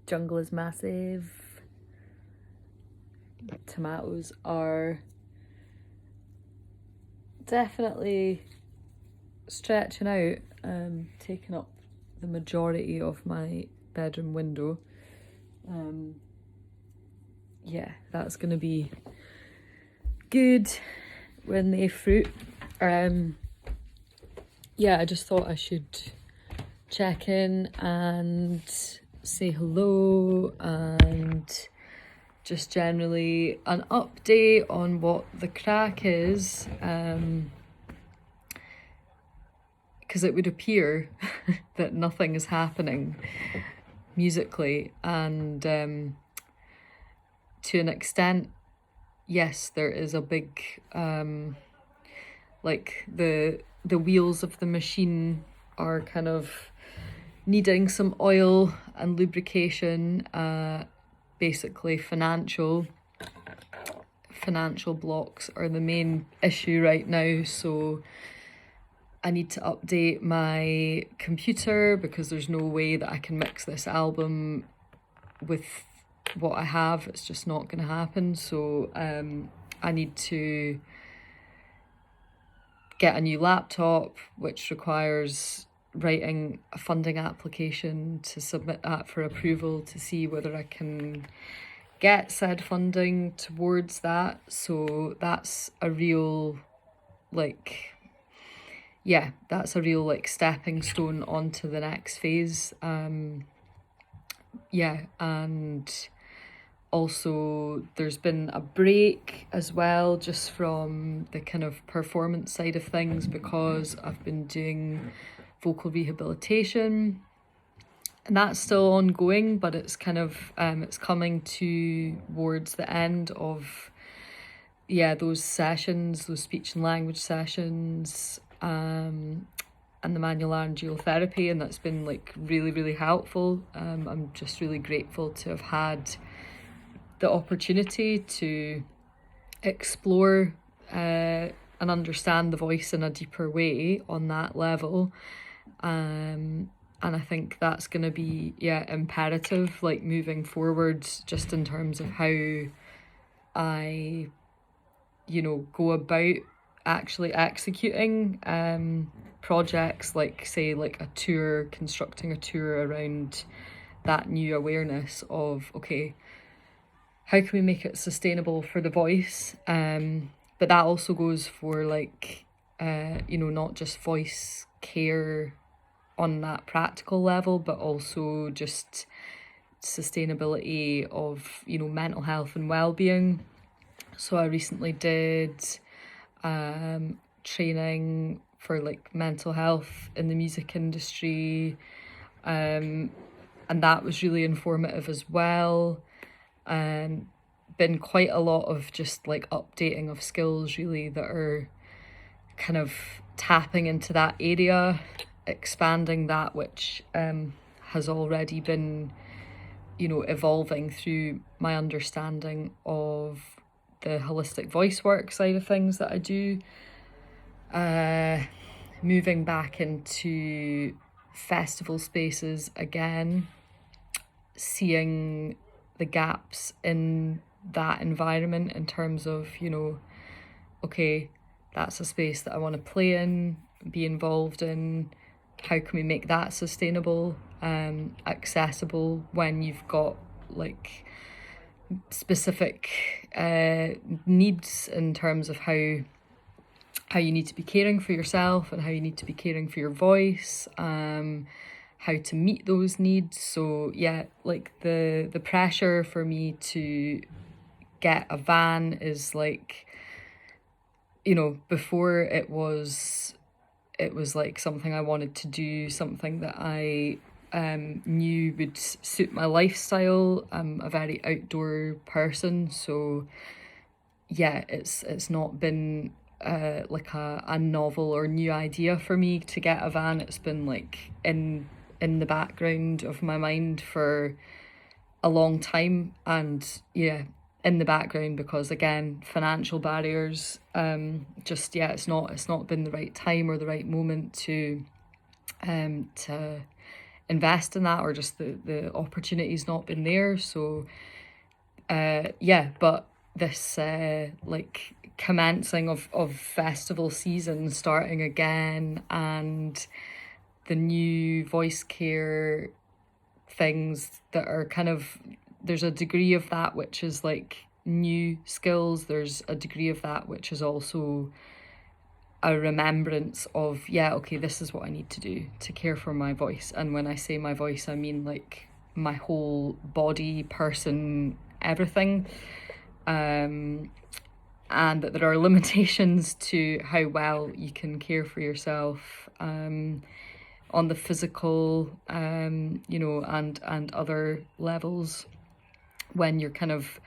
jungle is massive. Tomatoes are definitely stretching out, taking up the majority of my bedroom window. Yeah, that's gonna be good when they fruit. Yeah, I just thought I should check in and say hello and just generally an update on what the crack is, because it would appear that nothing is happening musically, and to an extent, yes, there is a big like the wheels of the machine are kind of needing some oil and lubrication. Basically financial blocks are the main issue right now, so I need to update my computer because there's no way that I can mix this album with what I have. It's just not going to happen. So I need to get a new laptop, which requires writing a funding application to submit that for approval to see whether I can get said funding towards that. So that's a real stepping stone onto the next phase. And also there's been a break as well, just from the kind of performance side of things, because I've been doing vocal rehabilitation, and that's still ongoing, but it's kind of it's coming towards the end of those sessions, those speech and language sessions, and the manualaryngeal therapy, and that's been like really, really helpful. I'm just really grateful to have had the opportunity to explore and understand the voice in a deeper way on that level. And I think that's going to be imperative, like moving forward, just in terms of how I go about actually executing projects, like say like a tour, constructing a tour around that new awareness of, okay, how can we make it sustainable for the voice? But that also goes for like not just voice care on that practical level, but also just sustainability of mental health and well-being. So I recently did training for like mental health in the music industry, and that was really informative as well. Been quite a lot of just like updating of skills really that are kind of tapping into that area, expanding that which has already been evolving through my understanding of the holistic voice work side of things that I do. Moving back into festival spaces again, seeing the gaps in that environment in terms of, okay, that's a space that I want to play in, be involved in. How can we make that sustainable, accessible when you've got like specific needs in terms of how you need to be caring for yourself and how you need to be caring for your voice, how to meet those needs. So like the pressure for me to get a van is like, before it was like something I wanted to do, something that I knew would suit my lifestyle. I'm a very outdoor person, so it's not been like a novel or new idea for me to get a van. It's been like in the background of my mind for a long time, and in the background because again, financial barriers. It's not been the right time or the right moment to invest in that, or just the opportunity's not been there. So yeah, but this like commencing of festival season starting again, and the new voice care things that are kind of, there's a degree of that which is like new skills, there's a degree of that which is also a remembrance of, yeah, okay, this is what I need to do to care for my voice. And when I say my voice, I mean like my whole body, person, everything. And that there are limitations to how well you can care for yourself on the physical, you know, and other levels, when you're kind of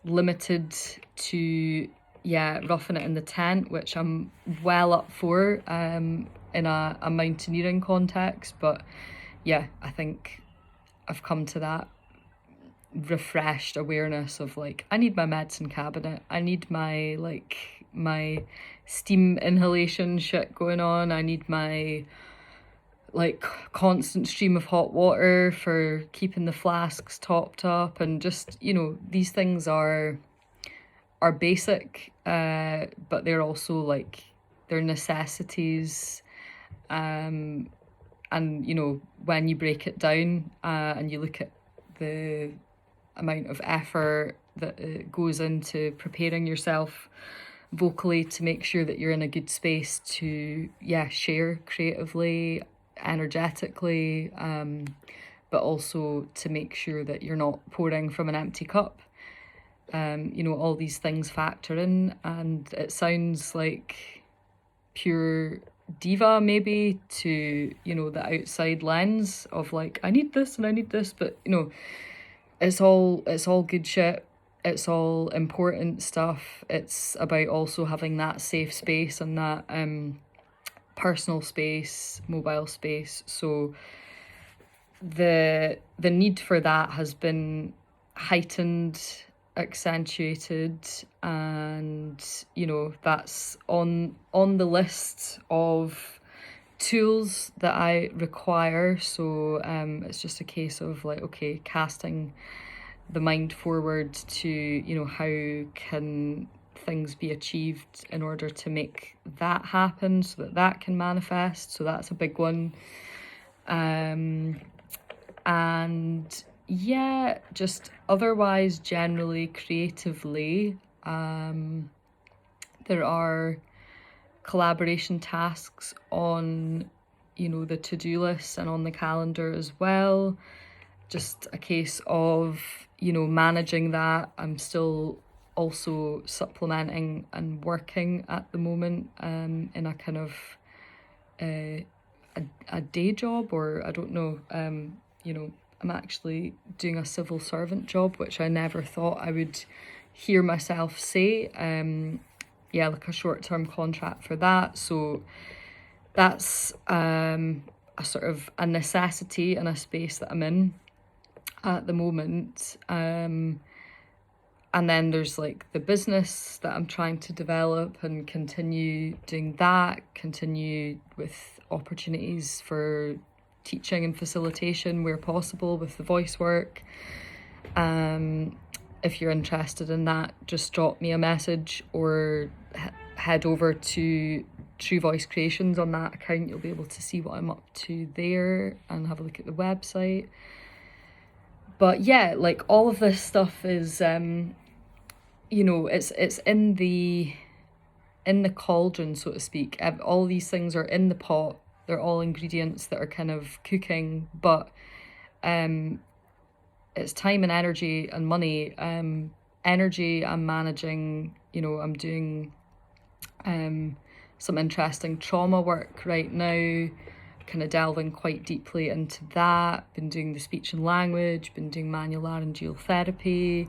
limited to, yeah, roughing it in the tent, which I'm well up for in a mountaineering context. But yeah, I think I've come to that refreshed awareness of like, I need my medicine cabinet, I need my like my steam inhalation shit going on, I need my like constant stream of hot water for keeping the flasks topped up. And just, you know, these things are basic, but they're also like, they're necessities. And you know, when you break it down and you look at the amount of effort that goes into preparing yourself vocally to make sure that you're in a good space to, yeah, share creatively, energetically, but also to make sure that you're not pouring from an empty cup. You know, all these things factor in, and it sounds like pure diva maybe to, you know, the outside lens of like, I need this and I need this, but you know, it's all good shit. It's all important stuff. It's about also having that safe space and that personal space, mobile space. So the need for that has been heightened, accentuated, and you know, that's on the list of tools that I require. So it's just a case of like, okay, casting the mind forward to, you know, how can things be achieved in order to make that happen, so that that can manifest. So that's a big one. And yeah, just otherwise generally creatively, there are collaboration tasks on, you know, the to-do list and on the calendar as well. Just a case of, you know, managing that. I'm still also supplementing and working at the moment in a kind of a day job, or I don't know, you know, I'm actually doing a civil servant job, which I never thought I would hear myself say. Yeah, like a short-term contract for that. So that's a sort of a necessity and a space that I'm in at the moment. And then there's like the business that I'm trying to develop and continue doing that, continue with opportunities for teaching and facilitation where possible with the voice work. If you're interested in that, just drop me a message or head over to True Voice Creations on that account. You'll be able to see what I'm up to there and have a look at the website. But yeah, like all of this stuff is, you know, it's in the cauldron, so to speak. All these things are in the pot. They're all ingredients that are kind of cooking, but it's time and energy and money. Energy, I'm managing, you know, I'm doing some interesting trauma work right now, kind of delving quite deeply into that. Been doing the speech and language, been doing manual laryngeal therapy,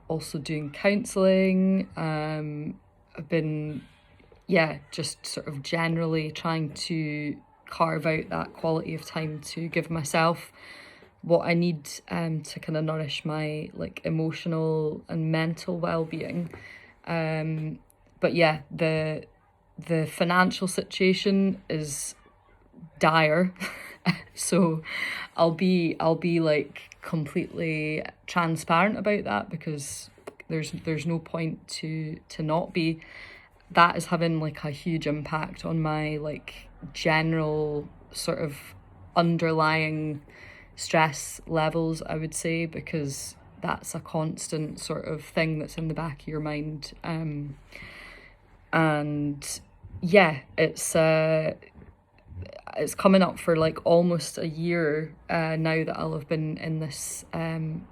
also doing counselling. I've been, yeah, just sort of generally trying to carve out that quality of time to give myself what I need to kind of nourish my like emotional and mental well-being. But yeah, the financial situation is dire. So I'll be like completely transparent about that, because there's no point to not be. That is having like a huge impact on my like general sort of underlying stress levels, I would say, because that's a constant sort of thing that's in the back of your mind. And yeah, it's coming up for like almost a year now that I'll have been in this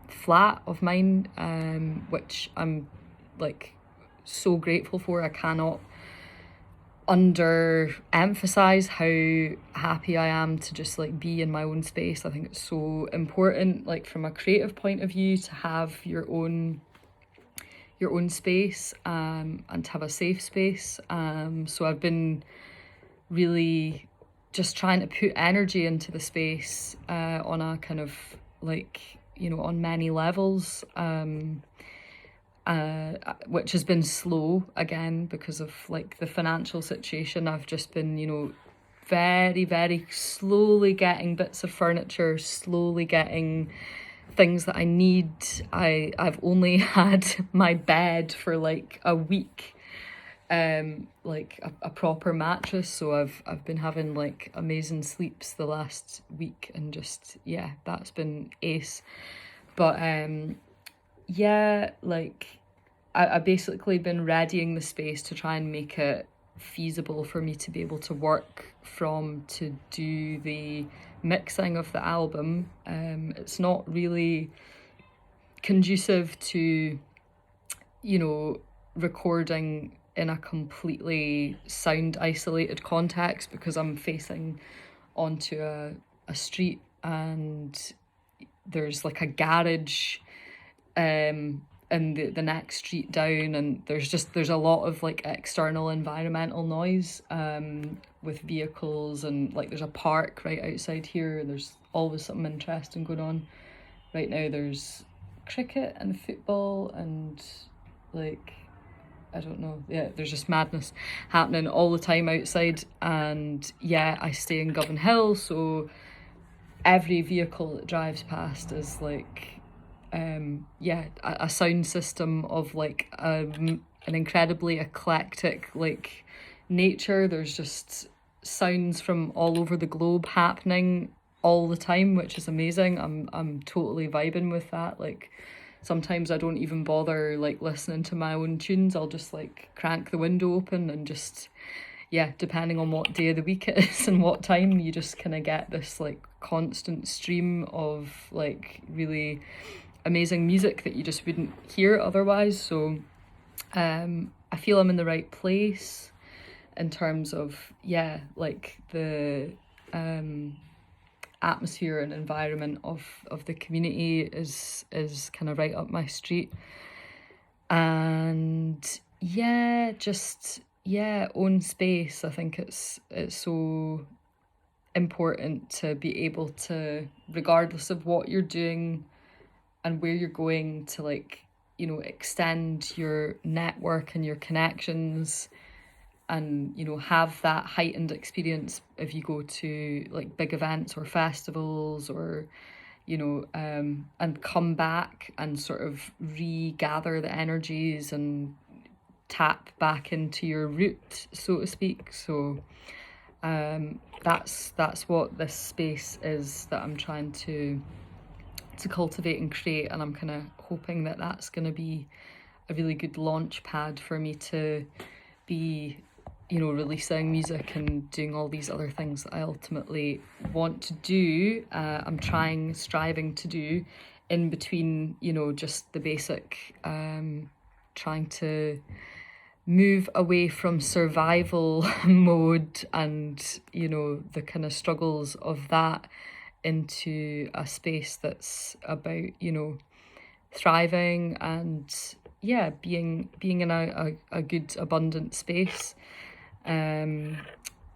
flat of mine, which I'm like so grateful for. I cannot under emphasize how happy I am to just like be in my own space. I think it's so important, like from a creative point of view, to have your own space, and to have a safe space. So I've been really just trying to put energy into the space on a kind of like, on many levels, which has been slow again because of like the financial situation. I've just been, very, very slowly getting bits of furniture, slowly getting things that I need. I've only had my bed for like a week, like a proper mattress, so I've been having like amazing sleeps the last week, and just that's been ace. But yeah, like I basically been readying the space to try and make it feasible for me to be able to work from, to do the mixing of the album. It's not really conducive to, recording in a completely sound isolated context, because I'm facing onto a street, and there's like a garage in the next street down, and there's a lot of like external environmental noise with vehicles, and like there's a park right outside here. There's always something interesting going on. Right now there's cricket and football and like, I don't know. Yeah, there's just madness happening all the time outside. And yeah, I stay in Govan Hill, so every vehicle that drives past is like, a sound system of like an incredibly eclectic like nature. There's just sounds from all over the globe happening all the time, which is amazing. I'm totally vibing with that. Like sometimes I don't even bother like listening to my own tunes. I'll just like crank the window open and just, depending on what day of the week it is and what time, you just kind of get this like constant stream of like really amazing music that you just wouldn't hear otherwise. So I feel I'm in the right place in terms of like the atmosphere and environment of the community is kind of right up my street. And own space. I think it's so important to be able to, regardless of what you're doing and where you're going, to like, extend your network and your connections, and have that heightened experience if you go to like big events or festivals, or and come back and sort of regather the energies and tap back into your root, so to speak. So that's what this space is that I'm trying to cultivate and create, and I'm kind of hoping that that's going to be a really good launch pad for me to be, releasing music and doing all these other things that I ultimately want to do. I'm striving to do in between, just the basic, trying to move away from survival mode and, the kind of struggles of that, into a space that's about, thriving and being in a good abundant space. And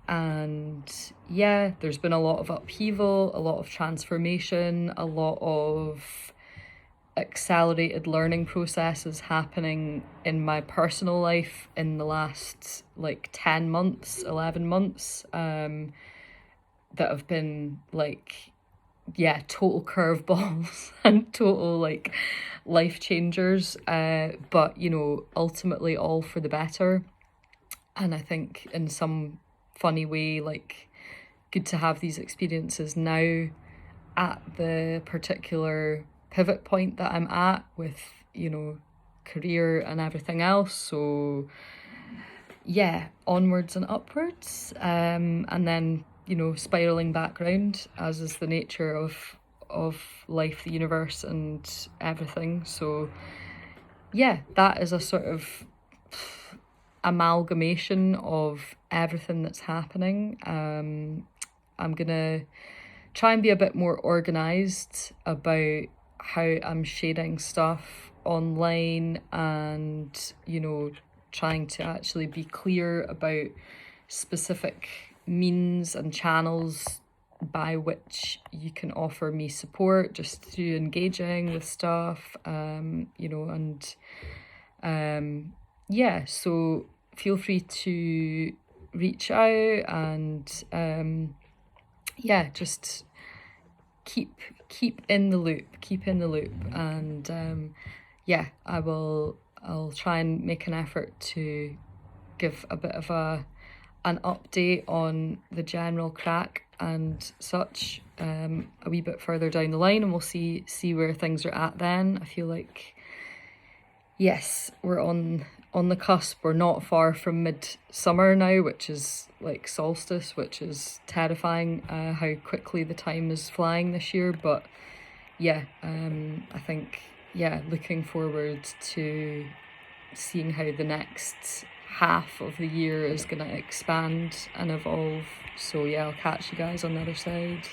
there's been a lot of upheaval, a lot of transformation, a lot of accelerated learning processes happening in my personal life in the last like 10 months, 11 months, that have been like, yeah, total curveballs and total like life changers, but you know, ultimately all for the better. And I think in some funny way, like, good to have these experiences now at the particular pivot point that I'm at with, you know, career and everything else. So yeah, onwards and upwards, and then, you know, spiraling back round, as is the nature of life, the universe, and everything. So yeah, that is a sort of amalgamation of everything that's happening. I'm gonna try and be a bit more organized about how I'm sharing stuff online, and, you know, trying to actually be clear about specific means and channels by which you can offer me support, just through engaging with stuff, you know, and yeah, so feel free to reach out, and yeah, just keep in the loop, and yeah, I'll try and make an effort to give a bit of an update on the general crack and such, a wee bit further down the line, and we'll see where things are at then. I feel like, yes, we're on the cusp. We're not far from midsummer now, which is like solstice, which is terrifying, how quickly the time is flying this year. But yeah, I think, yeah, looking forward to seeing how the next half of the year is going to expand and evolve. So yeah, I'll catch you guys on the other side.